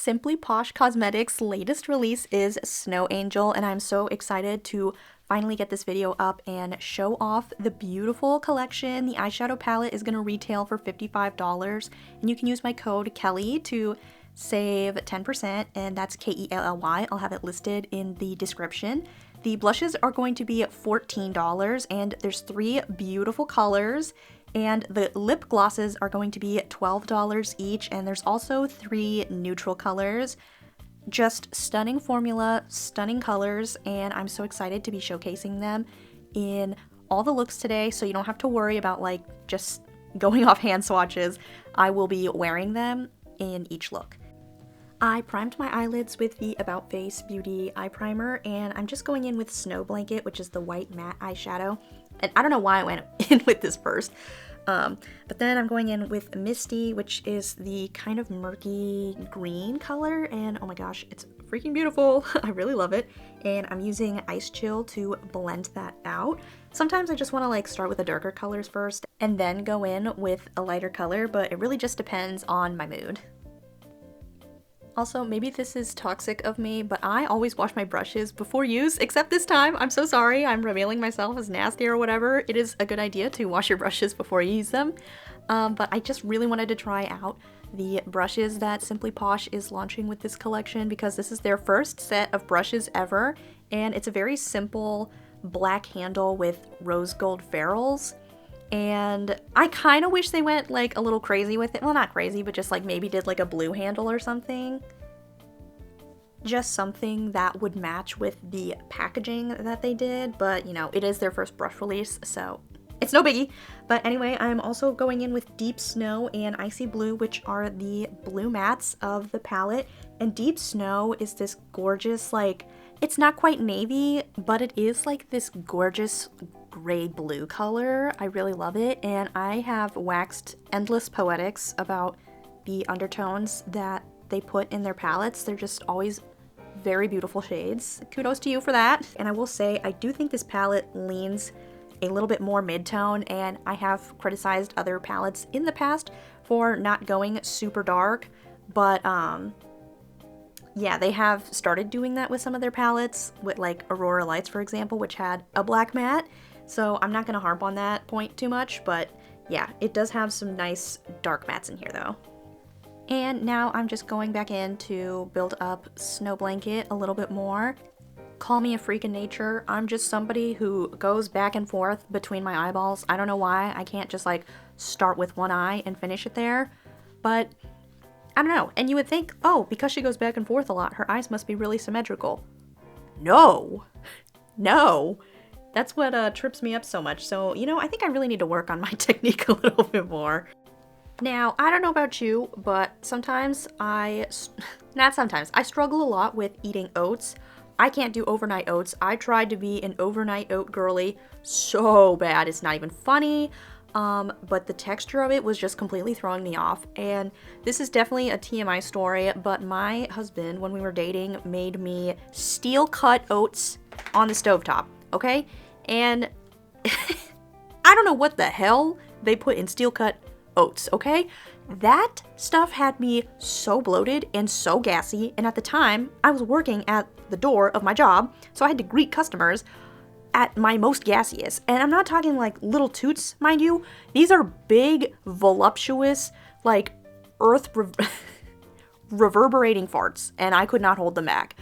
Simply Posh Cosmetics' latest release is Snow Angel, and I'm so excited to finally get this video up and show off the beautiful collection. The eyeshadow palette is going to retail for $55, and you can use my code Kelly to save 10%, and that's Kelly. I'll have it listed in the description. The blushes are going to be $14, and there's 3 beautiful colors. And the lip glosses are going to be $12 each, and there's also 3 neutral colors. Just stunning formula, stunning colors, and I'm so excited to be showcasing them in all the looks today, so you don't have to worry about like just going off hand swatches. I will be wearing them in each look. I primed my eyelids with the About Face Beauty eye primer, and I'm just going in with Snow Blanket, which is the white matte eyeshadow. And I don't know why I went in with this first. But then I'm going in with Misty, which is the kind of murky green color, and oh my gosh, it's freaking beautiful. I really love it. And I'm using Ice Chill to blend that out. Sometimes I just want to like start with the darker colors first and then go in with a lighter color, but it really just depends on my mood. Also, maybe this is toxic of me, but I always wash my brushes before use, except this time. I'm so sorry. I'm revealing myself as nasty or whatever. It is a good idea to wash your brushes before you use them. But I just really wanted to try out the brushes that Simply Posh is launching with this collection because this is their first set of brushes ever, and it's a very simple black handle with rose gold ferrules. And I kind of wish they went like a little crazy with it. Well, not crazy, but just like maybe did like a blue handle or something. Just something that would match with the packaging that they did. But, you know, it is their first brush release, so it's no biggie. But anyway, I'm also going in with Deep Snow and Icy Blue, which are the blue mattes of the palette. And Deep Snow is this gorgeous, like, it's not quite navy, but it is like this gorgeous gray blue color. I really love it, and I have waxed endless poetics about the undertones that they put in their palettes. They're just always very beautiful shades. Kudos to you for that. And I will say, I do think this palette leans a little bit more mid-tone, and I have criticized other palettes in the past for not going super dark, but yeah, they have started doing that with some of their palettes, with like Aurora Lights, for example, which had a black matte. So I'm not going to harp on that point too much, but yeah, it does have some nice dark mattes in here though. And now I'm just going back in to build up Snow Blanket a little bit more. Call me a freak in nature. I'm just somebody who goes back and forth between my eyeballs. I don't know why. I can't just like start with one eye and finish it there, but I don't know. And you would think, oh, because she goes back and forth a lot, her eyes must be really symmetrical. No. No. That's what trips me up so much. So, you know, I think I really need to work on my technique a little bit more. Now, I don't know about you, but sometimes I struggle a lot with eating oats. I can't do overnight oats. I tried to be an overnight oat girly so bad. It's not even funny. But the texture of it was just completely throwing me off. And this is definitely a TMI story, but my husband, when we were dating, made me steel cut oats on the stovetop, okay? And I don't know what the hell they put in steel cut oats, okay? That stuff had me so bloated and so gassy, and at the time, I was working at the door of my job, so I had to greet customers at my most gaseous. And I'm not talking like little toots, mind you. These are big, voluptuous, like reverberating farts, and I could not hold them back.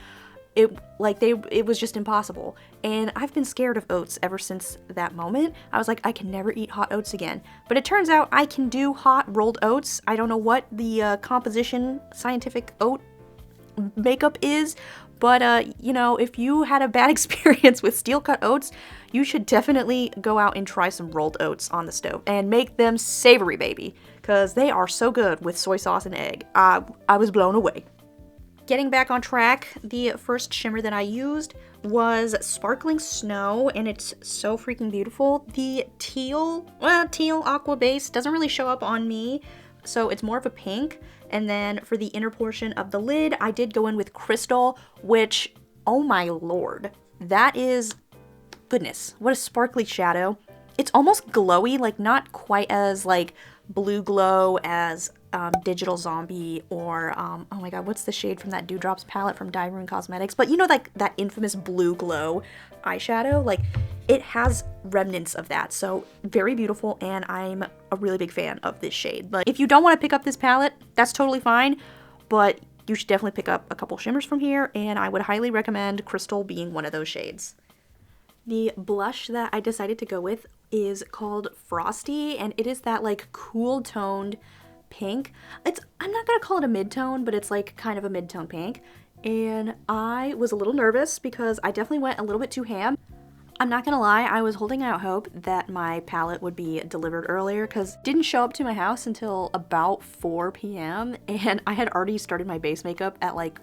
It was just impossible. And I've been scared of oats ever since that moment. I was like, I can never eat hot oats again. But it turns out I can do hot rolled oats. I don't know what the composition scientific oat makeup is, but you know, if you had a bad experience with steel cut oats, you should definitely go out and try some rolled oats on the stove and make them savory, baby, because they are so good with soy sauce and egg. I was blown away. Getting back on track, the first shimmer that I used was Sparkling Snow, and it's so freaking beautiful. The teal aqua base doesn't really show up on me, so it's more of a pink. And then for the inner portion of the lid, I did go in with Crystal, which, oh my lord, that is, goodness, what a sparkly shadow. It's almost glowy, like not quite as like blue glow as Digital Zombie or, oh my god, what's the shade from that Dewdrops palette from Dyroon Cosmetics? But you know, like that infamous blue glow eyeshadow? Like, it has remnants of that. So very beautiful, and I'm a really big fan of this shade. But if you don't want to pick up this palette, that's totally fine. But you should definitely pick up a couple shimmers from here, and I would highly recommend Crystal being one of those shades. The blush that I decided to go with is called Frosty, and it is that like cool toned pink. I'm not gonna call it a mid-tone, but it's like kind of a mid-tone pink. And I was a little nervous because I definitely went a little bit too ham. I'm not gonna lie, I was holding out hope that my palette would be delivered earlier because it didn't show up to my house until about 4 p.m. and I had already started my base makeup at like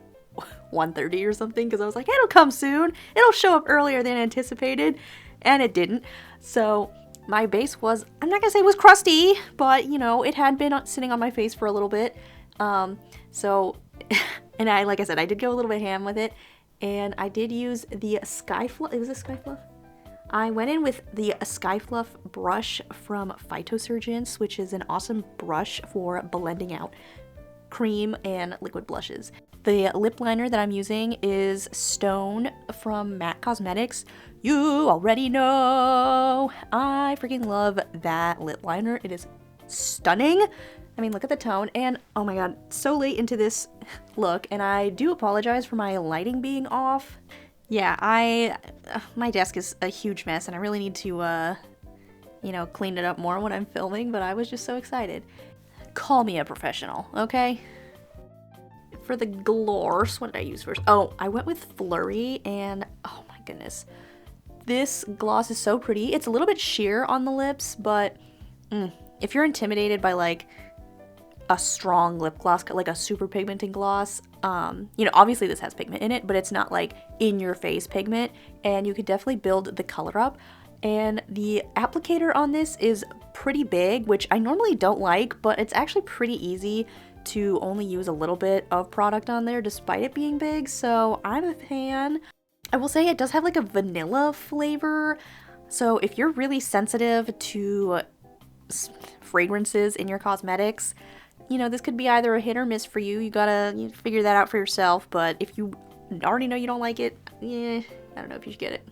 1:30 or something because I was like, it'll come soon. It'll show up earlier than anticipated, and it didn't. So my base was, I'm not gonna say it was crusty, but you know, it had been sitting on my face for a little bit. And like I said, I did go a little bit ham with it, and I did use the Skyfluff. It was a Skyfluff. I went in with the Skyfluff brush from Phytosurgence, which is an awesome brush for blending out cream and liquid blushes. The lip liner that I'm using is Stone from Matte Cosmetics. You already know. I freaking love that lip liner. It is stunning. I mean, look at the tone, and oh my god, so late into this look, and I do apologize for my lighting being off. Yeah, my desk is a huge mess, and I really need to, you know, clean it up more when I'm filming, but I was just so excited. Call me a professional, okay? For the gloss, what did I use first? Oh, I went with Flurry, and oh my goodness. This gloss is so pretty. It's a little bit sheer on the lips, but if you're intimidated by like a strong lip gloss, like a super pigmenting gloss, you know, obviously this has pigment in it, but it's not like in your face pigment, and you could definitely build the color up. And the applicator on this is pretty big, which I normally don't like, but it's actually pretty easy to only use a little bit of product on there despite it being big, so I'm a fan. I will say it does have like a vanilla flavor, so if you're really sensitive to fragrances in your cosmetics, you know, this could be either a hit or miss for you. You gotta figure that out for yourself, but if you already know you don't like it, I don't know if you should get it.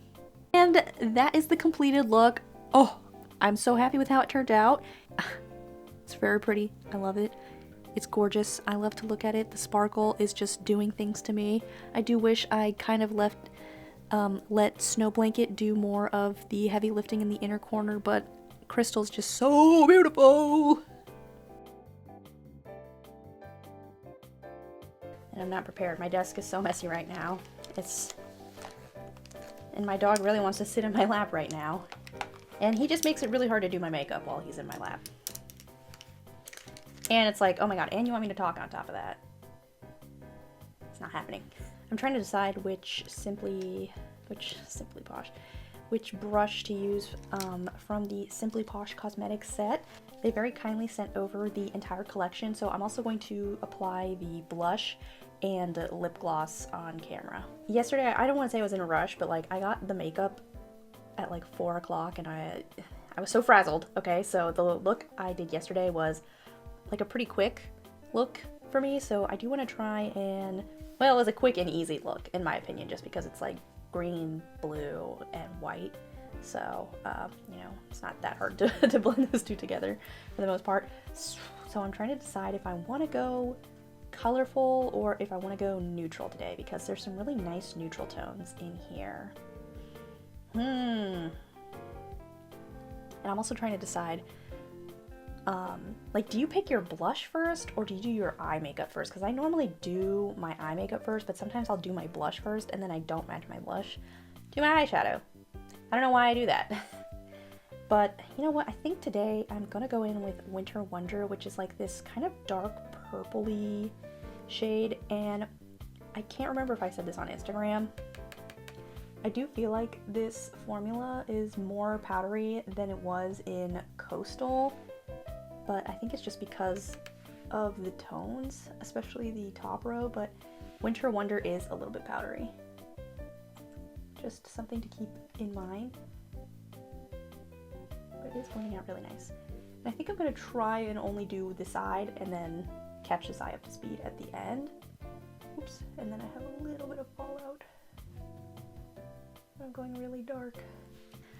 And that is the completed look. Oh, I'm so happy with how it turned out. It's very pretty. I love it. It's gorgeous. I love to look at it. The sparkle is just doing things to me. I do wish I kind of let Snow Blanket do more of the heavy lifting in the inner corner, but Crystal's just so beautiful. And I'm not prepared. My desk is so messy right now. And my dog really wants to sit in my lap right now. And he just makes it really hard to do my makeup while he's in my lap. And it's like, oh my god, and you want me to talk on top of that? It's not happening. I'm trying to decide which brush to use from the Simply Posh Cosmetics set. They very kindly sent over the entire collection, so I'm also going to apply the blush and lip gloss on camera. Yesterday, I don't want to say I was in a rush, but like I got the makeup at like 4 o'clock, and I was so frazzled. Okay, so the look I did yesterday was like a pretty quick look for me, so I do want to try and, well, it was a quick and easy look in my opinion, just because it's like green, blue, and white. So, you know, it's not that hard to blend those two together for the most part. So I'm trying to decide if I want to go colorful or if I want to go neutral today, because there's some really nice neutral tones in here. And I'm also trying to decide, like, do you pick your blush first or do you do your eye makeup first? Because I normally do my eye makeup first, but sometimes I'll do my blush first and then I don't match my blush to my eyeshadow. I don't know why I do that. But you know what? I think today I'm gonna go in with Winter Wonder, which is like this kind of dark purpley shade, and I can't remember if I said this on Instagram. I do feel like this formula is more powdery than it was in Coastal, but I think it's just because of the tones, especially the top row, but Winter Wonder is a little bit powdery. Just something to keep in mind. But it is blending out really nice. And I think I'm gonna try and only do the side and then catch this eye up to speed at the end. Oops, and then I have a little bit of fallout. I'm going really dark.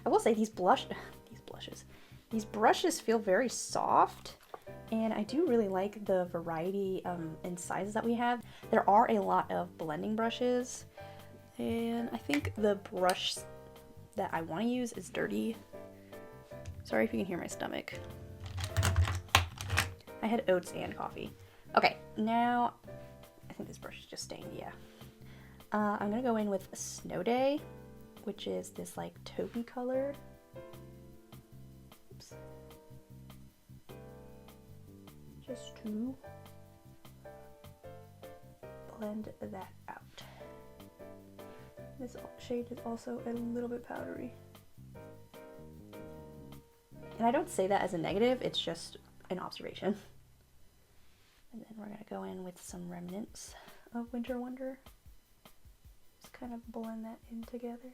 I will say these brushes feel very soft, and I do really like the variety in sizes that we have. There are a lot of blending brushes, and I think the brush that I want to use is dirty. Sorry if you can hear my stomach. I had oats and coffee. Okay, now I think this brush is just stained, yeah. I'm gonna go in with Snow Day, which is this like taupey color. Oops. Just to blend that out. This shade is also a little bit powdery. And I don't say that as a negative, it's just an observation. And then we're gonna go in with some remnants of Winter Wonder. Just kind of blend that in together.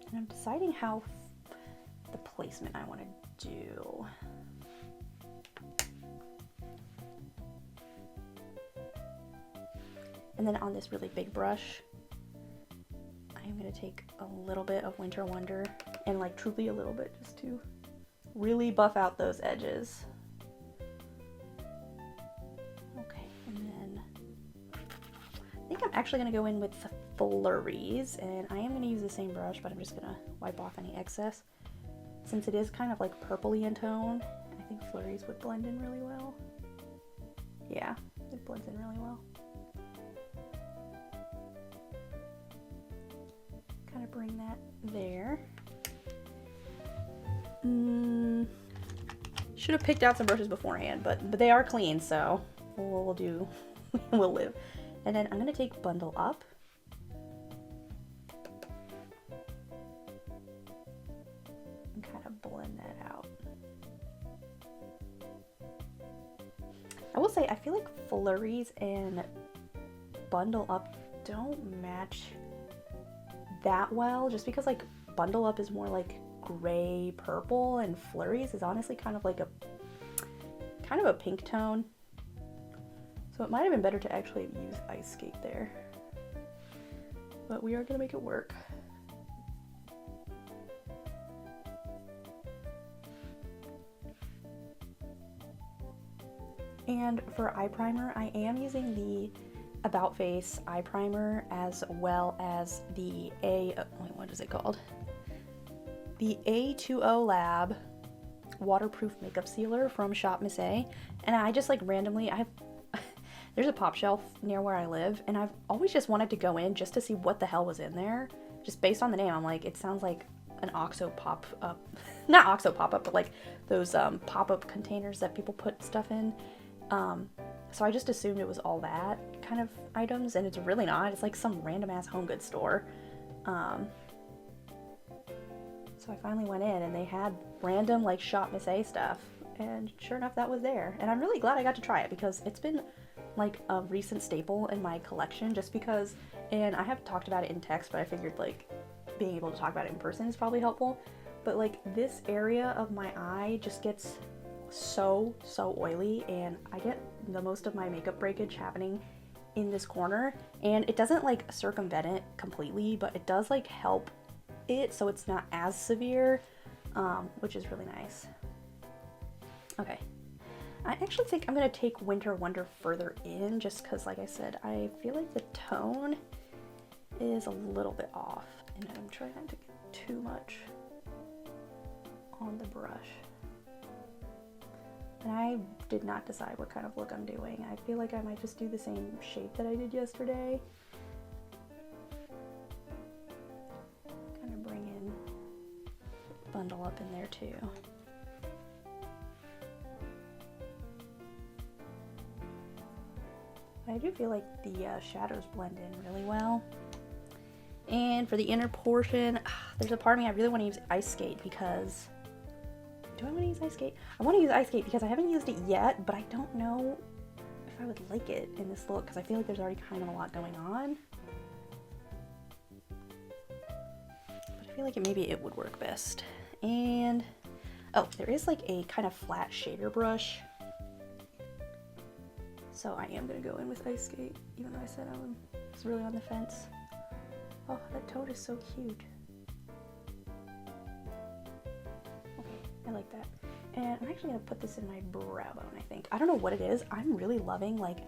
And I'm deciding how the placement I want to do. And then on this really big brush, I'm going to take a little bit of Winter Wonder, and like truly a little bit, just to really buff out those edges. Okay, and then I think I'm actually going to go in with the Flurries, and I am going to use the same brush, but I'm just going to wipe off any excess. Since it is kind of like purpley in tone, I think Flurries would blend in really well. Yeah, it blends in really well. Kind of bring that there. Should have picked out some brushes beforehand, but they are clean, so we'll do, we'll live. And then I'm gonna take Bundle Up. And kind of blend that out. I will say, I feel like Flurries and Bundle Up don't match that well, just because like Bundle Up is more like gray purple, and Flurries is honestly kind of like a pink tone. So it might have been better to actually use Ice Skate there, but we are gonna make it work. And for eye primer, I am using the About Face eye primer, as well as the what is it called? The A20 Lab waterproof makeup sealer from Shop Miss A. And I just like randomly, there's a pop shelf near where I live, and I've always just wanted to go in just to see what the hell was in there. Just based on the name, I'm like, it sounds like an OXO pop-up, not OXO pop-up, but like those pop-up containers that people put stuff in. So I just assumed it was all that kind of items, and it's really not. It's like some random ass home goods store. So I finally went in, and they had random like Shop Miss A stuff, and sure enough that was there. And I'm really glad I got to try it, because it's been like a recent staple in my collection, just because, and I have talked about it in text, but I figured like being able to talk about it in person is probably helpful. But like this area of my eye just gets so oily, and I get the most of my makeup breakage happening in this corner, and it doesn't like circumvent it completely, but it does like help it so it's not as severe, which is really nice. Okay, I actually think I'm gonna take Winter Wonder further in, just because like I said, I feel like the tone is a little bit off, and I'm trying not to get too much on the brush. And I did not decide what kind of look I'm doing. I feel like I might just do the same shape that I did yesterday. Kind of bring in Bundle Up in there too. I do feel like the shadows blend in really well. And for the inner portion, there's a part of me I really want to use Ice Skate, because do I want to use Ice Skate? I want to use Ice Skate because I haven't used it yet, but I don't know if I would like it in this look, because I feel like there's already kind of a lot going on. feel like maybe it would work best. And, oh, there is like a kind of flat shader brush. So I am gonna go in with Ice Skate, even though I said I was really on the fence. Oh, that toad is so cute. Okay, I like that. And I'm actually gonna put this in my brow bone, I think. I don't know what it is. I'm really loving like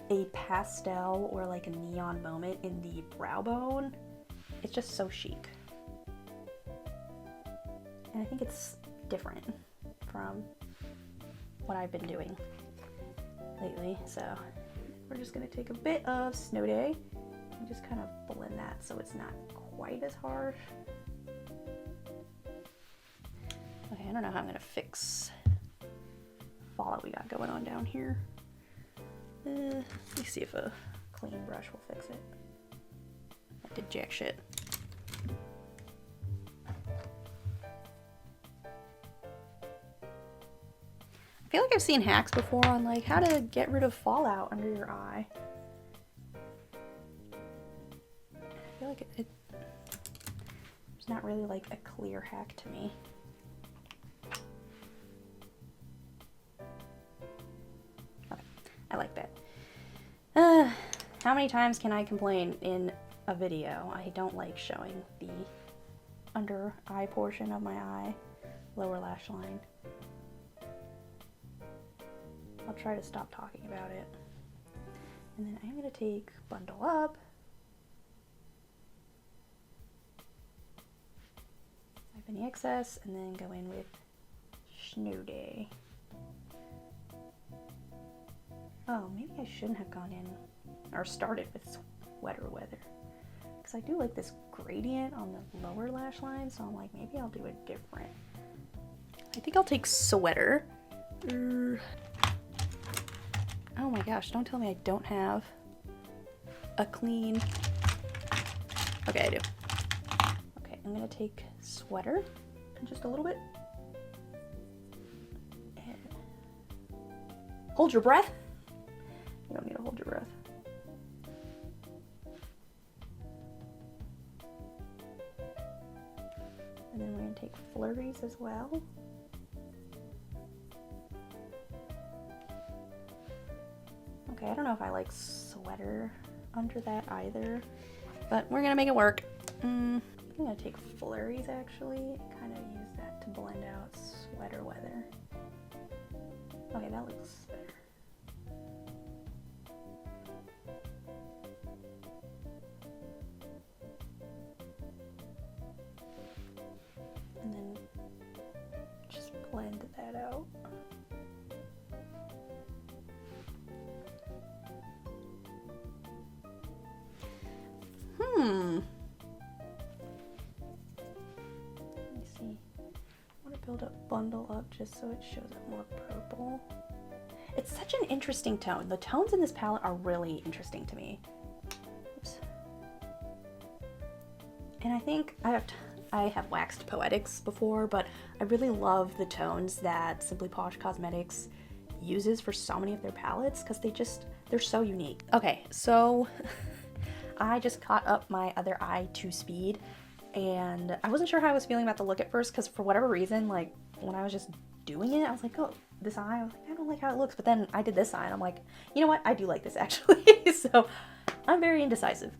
a pastel or like a neon moment in the brow bone. It's just so chic. And I think it's different from what I've been doing lately. So we're just gonna take a bit of Snow Day and just kind of blend that so it's not quite as harsh. Okay, I don't know how I'm gonna fix fallout we got going on down here. Let me see if a clean brush will fix it. I did jack shit. I feel like I've seen hacks before on like how to get rid of fallout under your eye. I feel like it's not really like a clear hack to me. Okay, I like that. How many times can I complain in a video? I don't like showing the under eye portion of my eye, lower lash line. I'll try to stop talking about it. And then I'm gonna take Bundle Up. Wipe any excess and then go in with Snow Day. Oh, maybe I shouldn't have gone in or started with Sweater Weather. Because I do like this gradient on the lower lash line, so I'm like, maybe I'll do it different. I think I'll take Sweater. Oh my gosh, don't tell me I don't have a clean... Okay, I do. Okay, I'm gonna take Sweater and just a little bit. And hold your breath. You don't need to hold your breath. And then we're gonna take Flurries as well. Okay, I don't know if I like Sweater under that either, but we're gonna make it work. I'm gonna take Flurries actually, and kind of use that to blend out Sweater Weather. Okay, that looks better. And then just blend that out. Let me see. I want to build up Bundle Up just so it shows up more purple. It's such an interesting tone. The tones in this palette are really interesting to me. Oops. And I think I have waxed Poetics before, but I really love the tones that Simply Posh Cosmetics uses for so many of their palettes because they're so unique. Okay, so I just caught up my other eye to speed, and I wasn't sure how I was feeling about the look at first because for whatever reason, like when I was just doing it, I was like, oh, this eye, I was like, I don't like how it looks. But then I did this eye and I'm like, you know what? I do like this actually. So I'm very indecisive.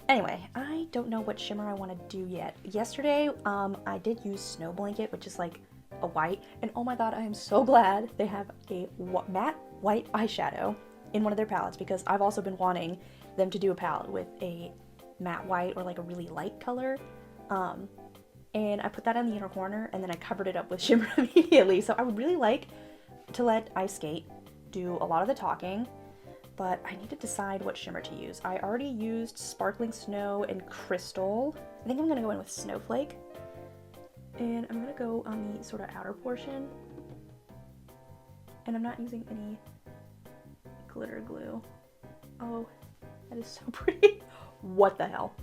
Anyway, I don't know what shimmer I want to do yet. Yesterday, I did use Snow Blanket, which is like a white, and oh my god, I am so glad they have a matte white eyeshadow in one of their palettes because I've also been wanting them to do a palette with a matte white or like a really light color. And I put that in the inner corner and then I covered it up with shimmer immediately. So I would really like to let Ice Skate do a lot of the talking, but I need to decide what shimmer to use. I already used Sparkling Snow and Crystal. I think I'm gonna go in with Snowflake. And I'm gonna go on the sort of outer portion. And I'm not using any glitter glue. Oh, that is so pretty. What the hell?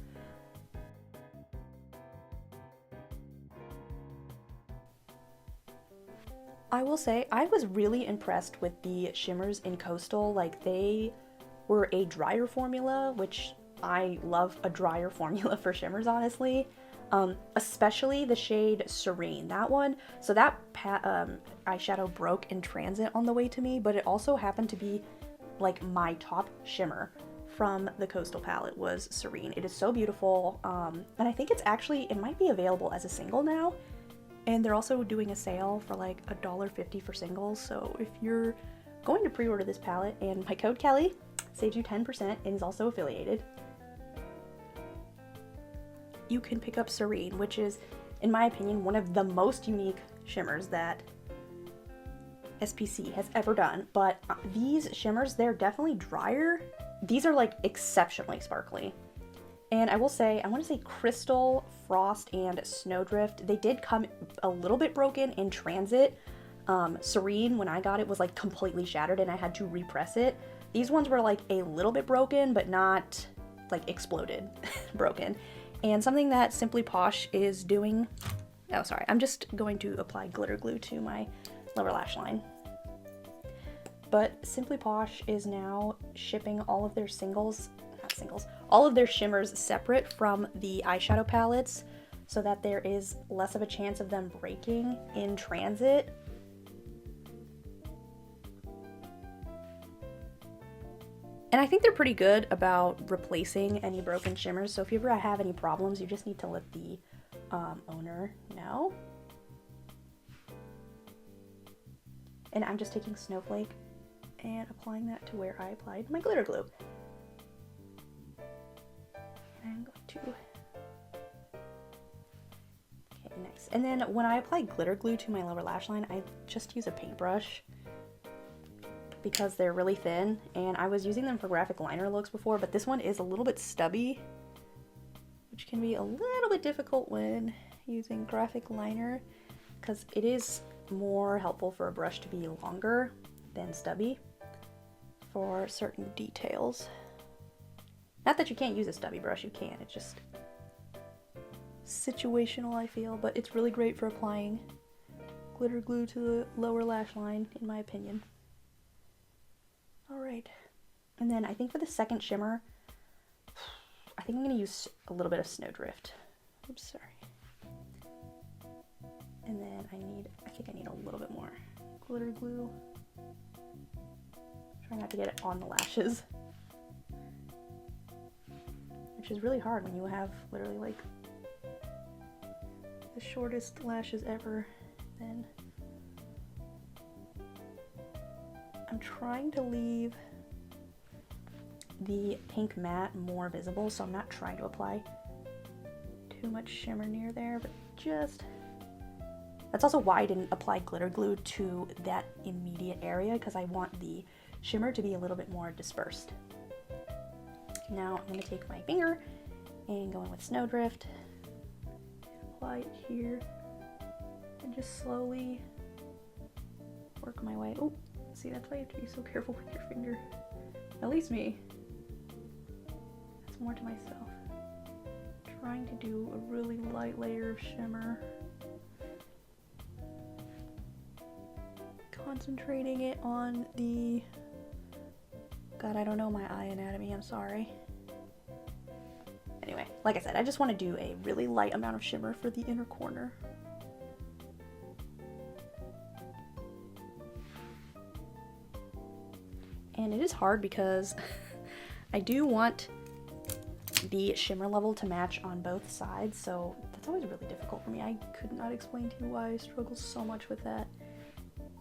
I will say, I was really impressed with the shimmers in Coastal. Like, they were a drier formula, which I love a drier formula for shimmers, honestly. especially the shade Serene. That one, so that eyeshadow broke in transit on the way to me, but it also happened to be like my top shimmer from the Coastal palette was Serene. It is so beautiful, and I think it might be available as a single now, and they're also doing a sale for like $1.50 for singles, so if you're going to pre-order this palette, and my code Kelly saves you 10% and is also affiliated, you can pick up Serene, which is, in my opinion, one of the most unique shimmers that SPC has ever done. But these shimmers, they're definitely drier. These are like exceptionally sparkly. And I will say, I want to say Crystal, Frost, and Snowdrift, they did come a little bit broken in transit. Serene, when I got it, was like completely shattered and I had to repress it. These ones were like a little bit broken, but not like exploded broken. And something that Simply Posh is doing, oh sorry, I'm just going to apply glitter glue to my lower lash line. But Simply Posh is now shipping all of their all of their shimmers separate from the eyeshadow palettes so that there is less of a chance of them breaking in transit. And I think they're pretty good about replacing any broken shimmers, so if you ever have any problems, you just need to let the owner know. And I'm just taking Snowflake and applying that to where I applied my glitter glue. And I'm going to... Okay, nice. And then when I apply glitter glue to my lower lash line, I just use a paintbrush, because they're really thin, and I was using them for graphic liner looks before, but this one is a little bit stubby, which can be a little bit difficult when using graphic liner, because it is more helpful for a brush to be longer than stubby for certain details. Not that you can't use a stubby brush, you can, it's just situational, I feel, but it's really great for applying glitter glue to the lower lash line, in my opinion. Alright, and then I think for the second shimmer, I think I'm going to use a little bit of Snowdrift. Oops, sorry. And then I think I need a little bit more glitter glue. Try not to get it on the lashes, which is really hard when you have literally like the shortest lashes ever. Then I'm trying to leave the pink matte more visible, so I'm not trying to apply too much shimmer near there, but just... That's also why I didn't apply glitter glue to that immediate area, because I want the shimmer to be a little bit more dispersed. Now I'm going to take my finger and go in with Snowdrift and apply it here and just slowly work my way. Oh, see, that's why you have to be so careful with your finger. At least me. That's more to myself. Trying to do a really light layer of shimmer. Concentrating it on the... God, I don't know my eye anatomy, I'm sorry. Anyway, like I said, I just want to do a really light amount of shimmer for the inner corner. And it is hard because I do want the shimmer level to match on both sides, so that's always really difficult for me. I could not explain to you why I struggle so much with that,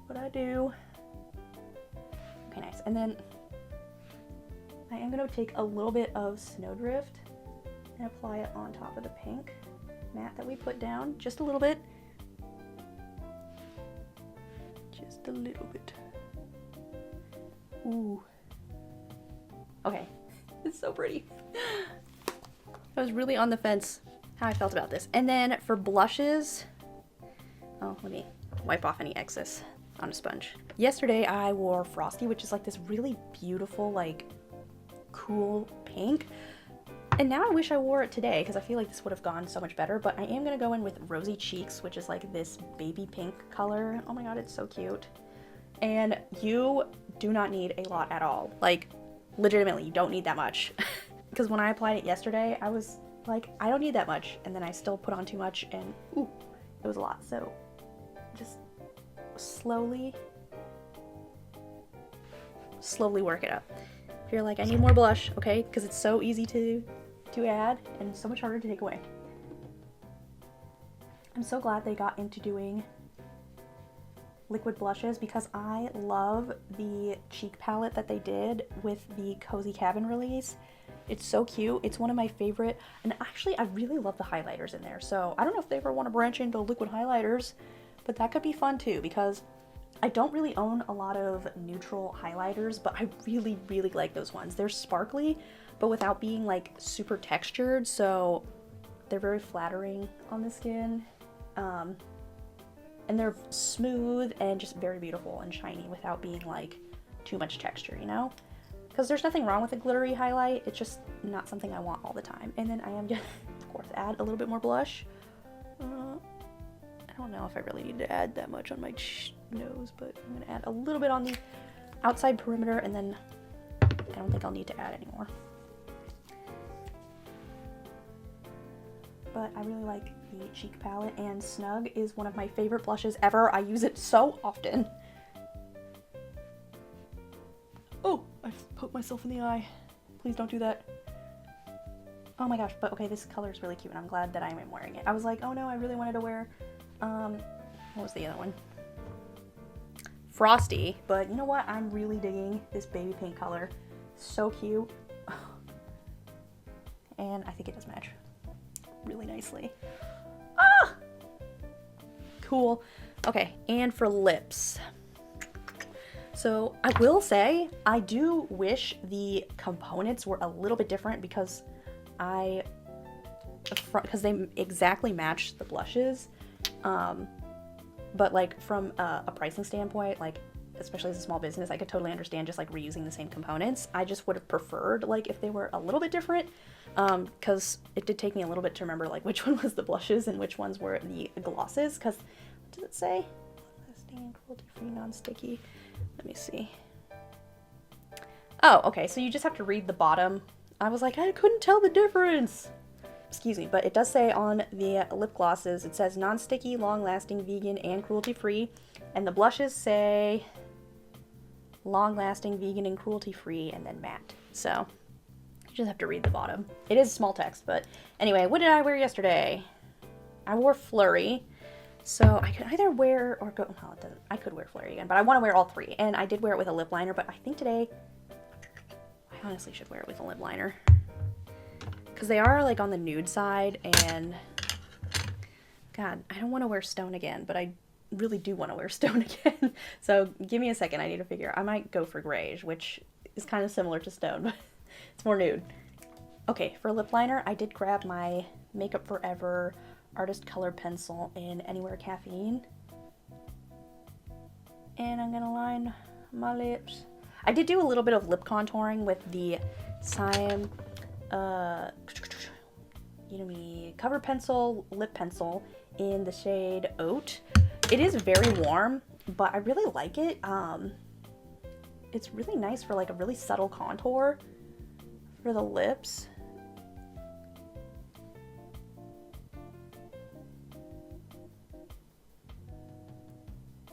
but I do. Okay, nice. And then I am going to take a little bit of Snowdrift and apply it on top of the pink matte that we put down, just a little bit. Just a little bit. Ooh. Okay, it's so pretty. I was really on the fence how I felt about this. And then for blushes, oh, let me wipe off any excess on a sponge. Yesterday I wore Frosty, which is like this really beautiful, like cool pink. And now I wish I wore it today because I feel like this would have gone so much better, but I am gonna go in with Rosy Cheeks, which is like this baby pink color. Oh my god, it's so cute. And you do not need a lot at all. Like, legitimately, you don't need that much. Because when I applied it yesterday, I was like, I don't need that much, and then I still put on too much, and ooh, it was a lot. So just slowly work it up. If you're like, I need more blush, okay, because it's so easy to add and so much harder to take away. I'm so glad they got into doing liquid blushes because I love the cheek palette that they did with the Cozy Cabin release. It's so cute. It's one of my favorite, and actually I really love the highlighters in there. So I don't know if they ever want to branch into liquid highlighters, but that could be fun too, because I don't really own a lot of neutral highlighters, but I really, really like those ones. They're sparkly, but without being like super textured, so they're very flattering on the skin. And they're smooth and just very beautiful and shiny without being like too much texture, you know? Because there's nothing wrong with a glittery highlight, it's just not something I want all the time. And then I am gonna, of course, add a little bit more blush. I don't know if I really need to add that much on my nose, but I'm gonna add a little bit on the outside perimeter, and then I don't think I'll need to add anymore. But I really like the cheek palette, and Snug is one of my favorite blushes ever. I use it so often. Oh, I've poked myself in the eye. Please don't do that. Oh my gosh, but okay, this color is really cute, and I'm glad that I am wearing it. I was like, oh no, I really wanted to wear, what was the other one? Frosty, but you know what? I'm really digging this baby pink color. So cute. And I think it does match really nicely. Ah! Cool. Okay, and for lips. So I will say, I do wish the components were a little bit different because they exactly match the blushes. But like from a pricing standpoint, like especially as a small business, I could totally understand just like reusing the same components. I just would have preferred like if they were a little bit different, because it did take me a little bit to remember like which one was the blushes and which ones were the glosses. Because what does it say? Lasting, cruelty-free, non-sticky. Let me see. Oh, okay. So you just have to read the bottom. I was like, I couldn't tell the difference. Excuse me, but it does say on the lip glosses, it says non-sticky, long-lasting, vegan, and cruelty-free. And the blushes say long-lasting, vegan, and cruelty-free, and then matte. So you just have to read the bottom. It is small text, but anyway, what did I wear yesterday? I wore Flurry. So I could either wear or go, well, it doesn't, I could wear Flurry again, but I want to wear all three. And I did wear it with a lip liner, but I think today, I honestly should wear it with a lip liner. Because they are like on the nude side, and God, I don't want to wear stone again, but I really do want to wear stone again. So give me a second, I need to figure, I might go for grayish, which is kind of similar to stone, but it's more nude. Okay, for lip liner, I did grab my Makeup Forever Artist Color Pencil in Anywhere Caffeine. And I'm gonna line my lips. I did do a little bit of lip contouring with the Sime Cover Pencil Lip Pencil in the shade Oat. It is very warm, but I really like it. It's really nice for like a really subtle contour for the lips.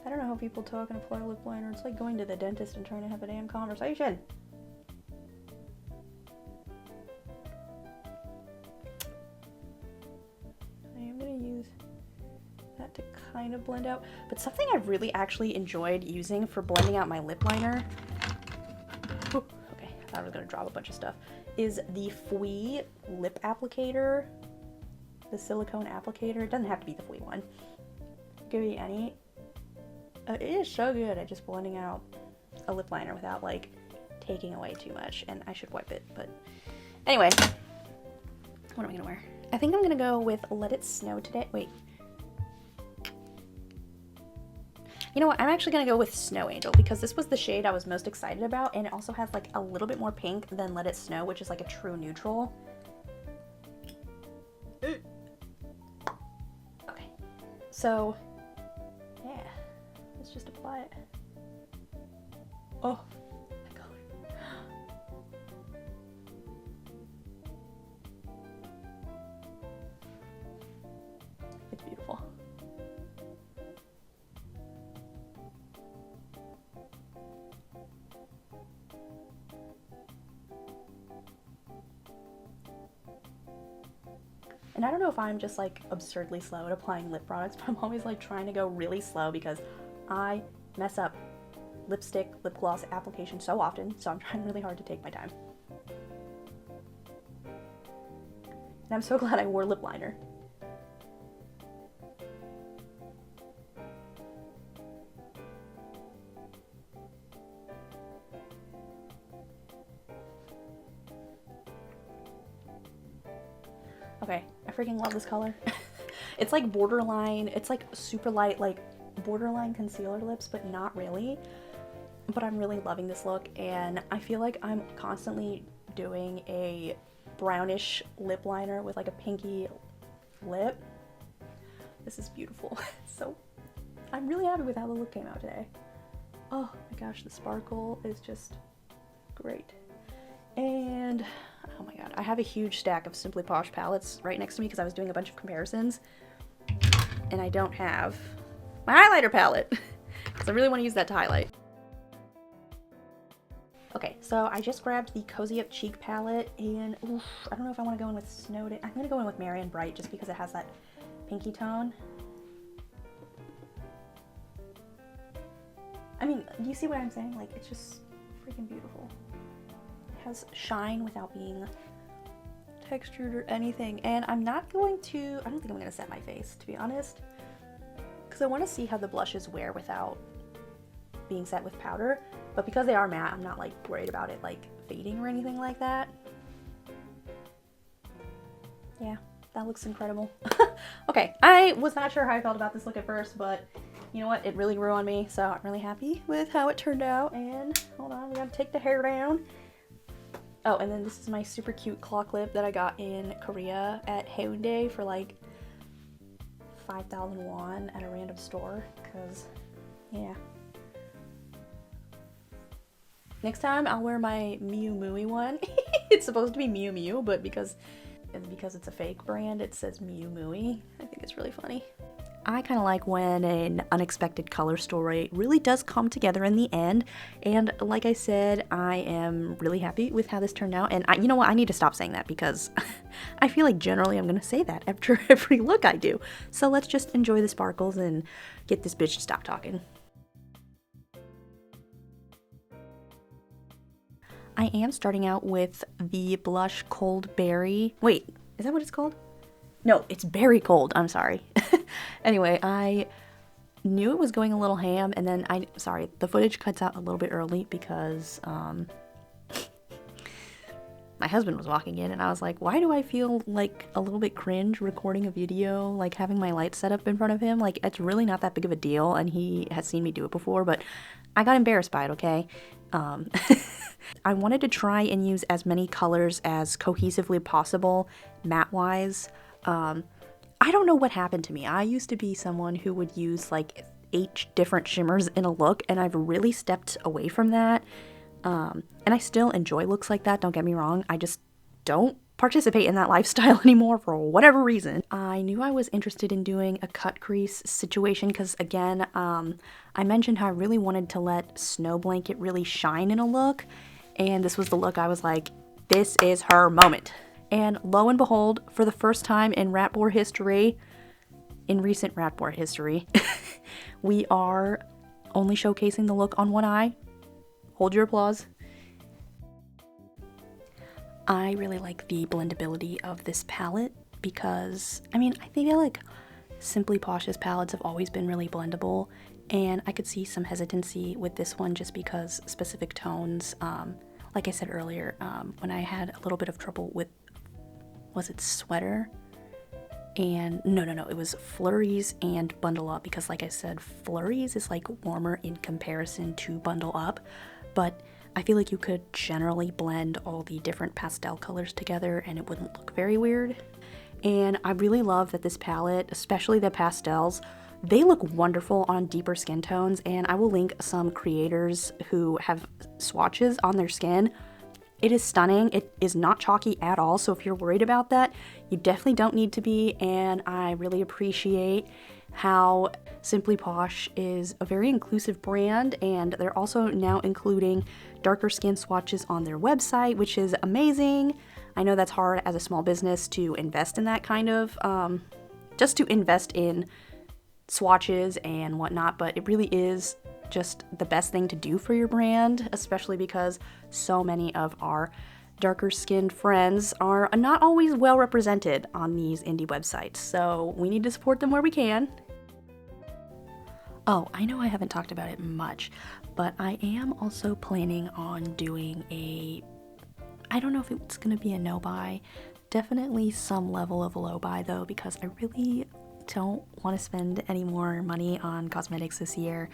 I don't know how people talk and apply lip liner. It's like going to the dentist and trying to have a damn conversation. I am going to use that to kind of blend out. But something I really actually enjoyed using for blending out my lip liner, okay, I thought I was going to drop a bunch of stuff, is the Fui lip applicator, the silicone applicator. It doesn't have to be the Fui one. It could be any. It is so good at just blending out a lip liner without like taking away too much, and I should wipe it, but anyway, what am I gonna wear? I think I'm gonna go with Let It Snow today. Wait, you know what, I'm actually gonna go with Snow Angel because this was the shade I was most excited about, and it also has like a little bit more pink than Let It Snow, which is like a true neutral. Okay, so yeah, let's just apply it. Oh my God. And I don't know if I'm just like absurdly slow at applying lip products, but I'm always like trying to go really slow because I mess up lipstick, lip gloss application so often, so I'm trying really hard to take my time. And I'm so glad I wore lip liner. Okay, I freaking love this color. It's like borderline, it's like super light, like borderline concealer lips, but not really. But I'm really loving this look, and I feel like I'm constantly doing a brownish lip liner with like a pinky lip. This is beautiful. So I'm really happy with how the look came out today. Oh my gosh, the sparkle is just great. And oh my god, I have a huge stack of Simply Posh palettes right next to me because I was doing a bunch of comparisons, and I don't have my highlighter palette because I really want to use that to highlight. Okay, so I just grabbed the Cozy Up Cheek palette, and oof, I don't know if I want to go in with Snowed In. I'm going to go in with Marion Bright just because it has that pinky tone. I mean, do you see what I'm saying? Like, it's just freaking beautiful. It has shine without being textured or anything. And I'm not going to, I don't think I'm going to set my face, to be honest, because I want to see how the blushes wear without being set with powder. But because they are matte, I'm not like worried about it like fading or anything like that. Yeah, that looks incredible. Okay, I was not sure how I felt about this look at first, but you know what? It really grew on me, so I'm really happy with how it turned out. And hold on, we gotta take the hair down. Oh, and then this is my super cute clock lip that I got in Korea at Haeundae for like 5,000 won at a random store, because yeah. Next time I'll wear my Miu Mui one. It's supposed to be Miu Miu, but because it's a fake brand, it says Miu Mui. I think it's really funny. I kind of like when an unexpected color story really does come together in the end. And like I said, I am really happy with how this turned out. And you know what? I need to stop saying that because I feel like generally I'm going to say that after every look I do. So let's just enjoy the sparkles and get this bitch to stop talking. I am starting out with the blush Cold Berry. Wait, is that what it's called? No, it's Berry Cold. I'm sorry. Anyway, I knew it was going a little ham, and then the footage cuts out a little bit early because my husband was walking in, and I was like, why do I feel like a little bit cringe recording a video, like having my light set up in front of him? Like, it's really not that big of a deal, and he has seen me do it before, but I got embarrassed by it, okay? I wanted to try and use as many colors as cohesively possible, matte-wise. I don't know what happened to me. I used to be someone who would use like 8 different shimmers in a look, and I've really stepped away from that. And I still enjoy looks like that, don't get me wrong. I just don't participate in that lifestyle anymore for whatever reason. I knew I was interested in doing a cut crease situation because, again, I mentioned how I really wanted to let Snow Blanket really shine in a look, and this was the look I was like, this is her moment. And lo and behold, for the first time in Ratboar history, in recent Ratboar history, we are only showcasing the look on one eye. Hold your applause. I really like the blendability of this palette because, I mean, I feel like Simply Posh's palettes have always been really blendable, and I could see some hesitancy with this one just because specific tones, like I said earlier, when I had a little bit of trouble with, was it Sweater? And no, it was Flurries and Bundle Up, because like I said, Flurries is like warmer in comparison to Bundle Up, but I feel like you could generally blend all the different pastel colors together and it wouldn't look very weird. And I really love that this palette, especially the pastels, they look wonderful on deeper skin tones, and I will link some creators who have swatches on their skin. It is stunning. It is not chalky at all, so if you're worried about that, you definitely don't need to be, and I really appreciate how Simply Posh is a very inclusive brand, and they're also now including darker skin swatches on their website, which is amazing. I know that's hard as a small business to invest in that kind of, just to invest in swatches and whatnot, but it really is just the best thing to do for your brand, especially because so many of our darker skinned friends are not always well represented on these indie websites, so we need to support them where we can. Oh, I know I haven't talked about it much, but I am also planning on doing I don't know if it's gonna be a no buy, definitely some level of low buy though, because I really don't want to spend any more money on cosmetics this year,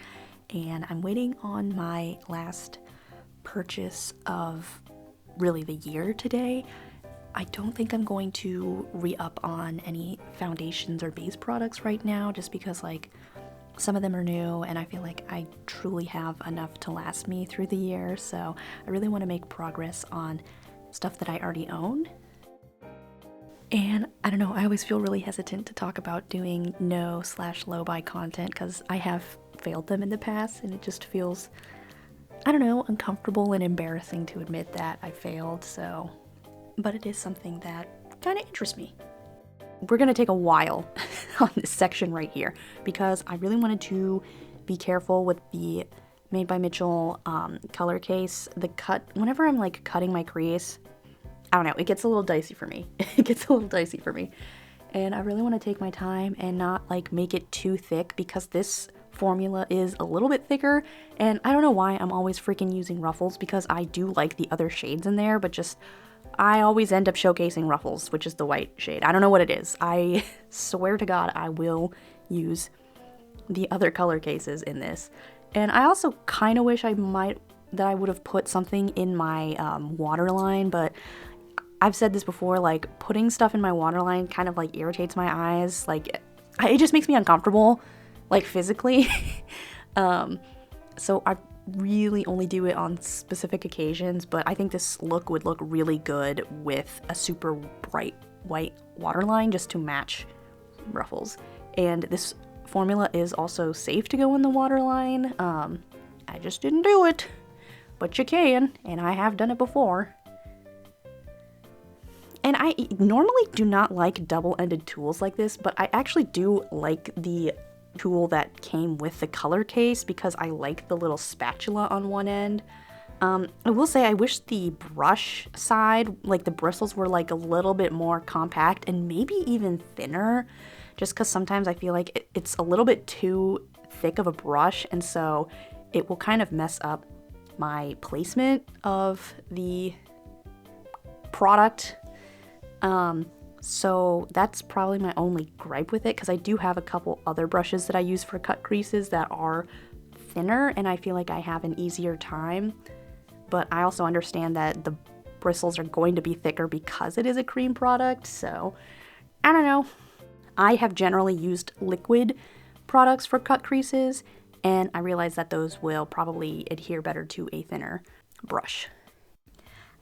and I'm waiting on my last purchase of really the year today. I don't think I'm going to re-up on any foundations or base products right now, just because like some of them are new and I feel like I truly have enough to last me through the year, so I really want to make progress on stuff that I already own. And I don't know, I always feel really hesitant to talk about doing no/low buy content because I have failed them in the past and it just feels, I don't know, uncomfortable and embarrassing to admit that I failed, so, but it is something that kind of interests me. We're gonna take a while on this section right here because I really wanted to be careful with the Made by Mitchell color case. The cut, whenever I'm like cutting my crease, I don't know, it gets a little dicey for me. And I really want to take my time and not like make it too thick because this formula is a little bit thicker, and I don't know why I'm always freaking using Ruffles because I do like the other shades in there, but just I always end up showcasing Ruffles, which is the white shade. I don't know what it is. I swear to God I will use the other color cases in this. And I also kind of wish I would have put something in my waterline, but I've said this before, like putting stuff in my waterline kind of like irritates my eyes. Like it just makes me uncomfortable, like physically. So I really only do it on specific occasions, but I think this look would look really good with a super bright white waterline just to match Ruffles. And this formula is also safe to go in the waterline. I just didn't do it, but you can, and I have done it before. And I normally do not like double-ended tools like this, but I actually do like the tool that came with the color case because I like the little spatula on one end. I will say I wish the brush side, like the bristles, were like a little bit more compact and maybe even thinner, just because sometimes I feel like it's a little bit too thick of a brush, and so it will kind of mess up my placement of the product. So that's probably my only gripe with it, because I do have a couple other brushes that I use for cut creases that are thinner, and I feel like I have an easier time. But I also understand that the bristles are going to be thicker because it is a cream product, so I don't know. I have generally used liquid products for cut creases, and I realize that those will probably adhere better to a thinner brush.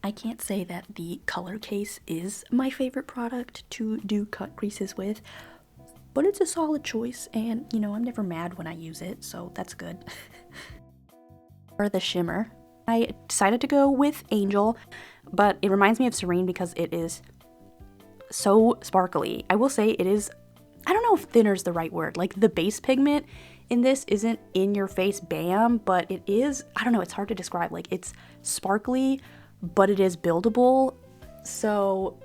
I can't say that the color case is my favorite product to do cut creases with, but it's a solid choice, and you know, I'm never mad when I use it, so that's good. For the shimmer, I decided to go with Angel, but it reminds me of Serene because it is so sparkly. I will say it is, I don't know if thinner is the right word, like the base pigment in this isn't in your face bam, but it is, I don't know, it's hard to describe. Like it's sparkly, but it is buildable. So,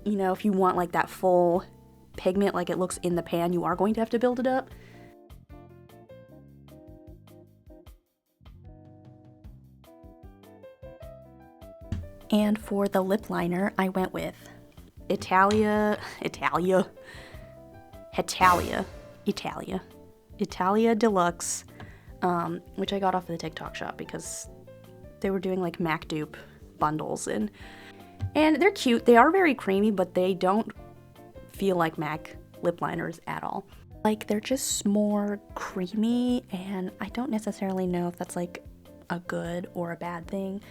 you know, if you want like that full pigment like it looks in the pan, you are going to have to build it up. And for the lip liner, I went with Italia Deluxe, which I got off of the TikTok shop because they were doing like MAC dupe bundles, and they're cute. They are very creamy, but they don't feel like MAC lip liners at all. Like they're just more creamy, and I don't necessarily know if that's like a good or a bad thing.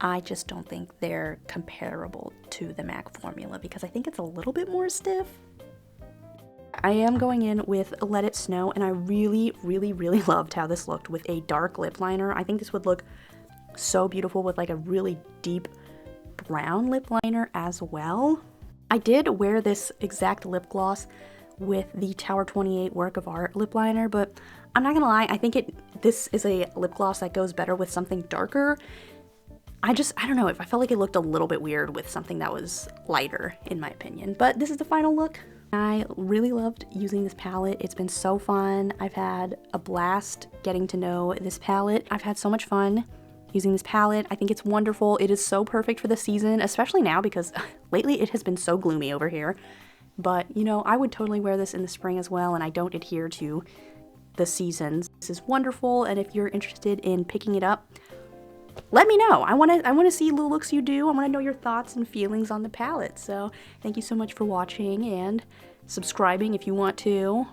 I just don't think they're comparable to the MAC formula because I think it's a little bit more stiff. I am going in with Let It Snow, and I really, really, really loved how this looked with a dark lip liner. I think this would look so beautiful with like a really deep brown lip liner as well. I did wear this exact lip gloss with the Tower 28 Work of Art lip liner, but I'm not gonna lie, I think this is a lip gloss that goes better with something darker. I don't know, I felt like it looked a little bit weird with something that was lighter, in my opinion. But this is the final look. I really loved using this palette. It's been so fun. I've had a blast getting to know this palette. I've had so much fun using this palette. I think it's wonderful. It is so perfect for the season, especially now because lately it has been so gloomy over here. But, you know, I would totally wear this in the spring as well, and I don't adhere to the seasons. This is wonderful, and if you're interested in picking it up, let me know. I want to see the looks you do. I want to know your thoughts and feelings on the palette. So thank you so much for watching and subscribing if you want to.